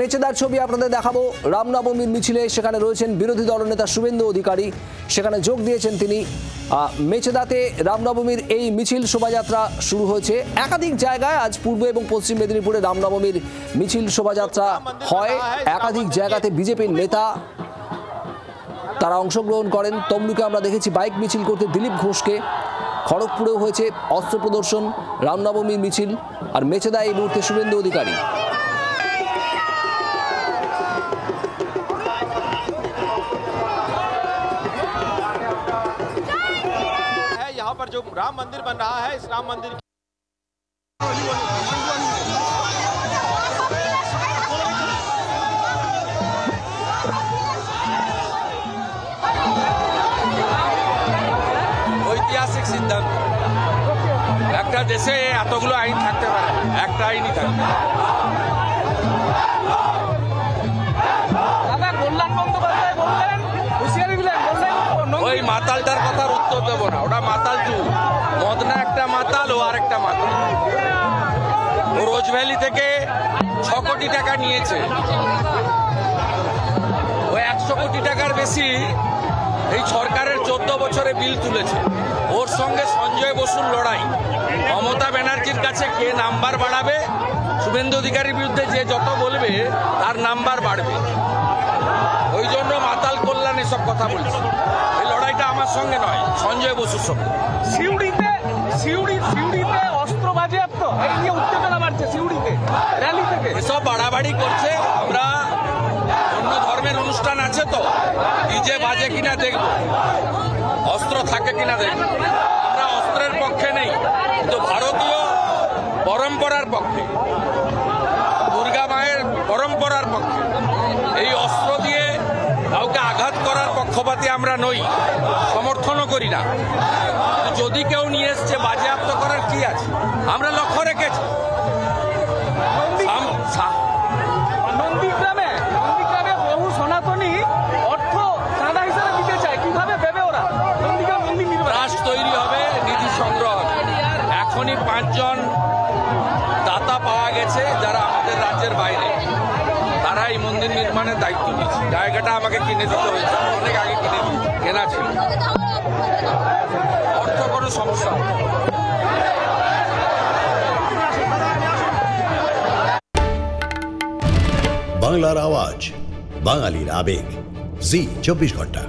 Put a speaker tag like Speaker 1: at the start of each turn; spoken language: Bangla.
Speaker 1: মেচেদার ছবি আপনাদের দেখাবো। রামনবমীর মিছিলে সেখানে রয়েছেন বিরোধী দলনেতা শুভেন্দু অধিকারী, সেখানে যোগ দিয়েছেন তিনি। মেচেদাতে রামনবমীর এই মিছিল শোভাযাত্রা শুরু হয়েছে একাধিক জায়গায়। আজ পূর্ব এবং পশ্চিম মেদিনীপুরে রামনবমীর মিছিল শোভাযাত্রা হয়। একাধিক জায়গাতে বিজেপির নেতা তারা অংশগ্রহণ করেন। তমলুকে আমরা দেখেছি বাইক মিছিল করতে দিলীপ ঘোষকে। খড়গপুরেও হয়েছে অস্ত্র প্রদর্শন, রামনবমীর মিছিল। আর মেচেদা এই মুহূর্তে শুভেন্দু অধিকারী।
Speaker 2: यहाँ पर जो राम मंदिर बन रहा है, इस राम मंदिर ঐতিহাসিক সিদ্ধান্ত। একটা দেশে এতগুলো আইন থাকতে পারে, একটা আইনই থাকবে। ওই মাতালটার কথার উত্তর দেবো না, ওটা মাতাল চুর। মদনা একটা মাতাল, ও আর একটা মাতাল। ও রোজভ্যালি থেকে 6 কোটি টাকা নিয়েছে। ও 100 কোটি টাকার বেশি এই সরকারের 14 বছরে বিল তুলেছে। ওর সঙ্গে সঞ্জয় বসুর লড়াই। মমতা ব্যানার্জির কাছে কে নাম্বার বাড়াবে, শুভেন্দু অধিকারীর বিরুদ্ধে যে যত বলবে তার নাম্বার বাড়বে। ওই জন্য মাতাল কল্যাণ এসব কথা বলছে। এই লড়াইটা আমার সঙ্গে নয়, সঞ্জয় বসুর সঙ্গে।
Speaker 3: সিউড়িতে অস্ত্র বাজেয়াপ্ত, এই নিয়ে উত্তেজনা বাড়ছে সিউড়িতে র্যালি থেকে।
Speaker 2: এসব বাড়াবাড়ি করছে। আমরা অন্য ধর্মের অনুষ্ঠান আছে তো, ডিজে বাজে কিনা দেখব, অস্ত্র থাকে কিনা দেখব। আমরা অস্ত্রের পক্ষে নেই, কিন্তু ভারতীয় পরম্পরার পক্ষে, দুর্গা মায়ের পরম্পরার পক্ষে। এই অস্ত্র দিয়ে কাউকে আঘাত করার পক্ষপাতী আমরা নই, সমর্থনও করি না। যদি কেউ নিয়ে এসছে, বাজেয়াপ্ত করার কি আছে, আমরা লক্ষ্য রেখেছি।
Speaker 3: নন্দীগ্রামে বহু সনাতনী অর্থ চাঁদা হিসেবে দিতে চায়, কিভাবে দেবে ওরা? নন্দীগ্রাম মন্দির নির্মাণ
Speaker 2: ট্রাস্ট তৈরি হবে, নিধি সংগ্রহ হবে। এখনই 5 জন দাতা পাওয়া গেছে যারা আমাদের রাজ্যের বাইরে। তারা এই মন্দির নির্মাণের দায়িত্ব নিয়েছে। জায়গাটা আমাকে কিনে দিতে হয়েছে, অনেক আগে কেনা ছিল। অর্থ কোনো সমস্যা হবে।
Speaker 4: বাংলার আওয়াজ, বাঙালির আবেগ, জি 24 ঘন্টা।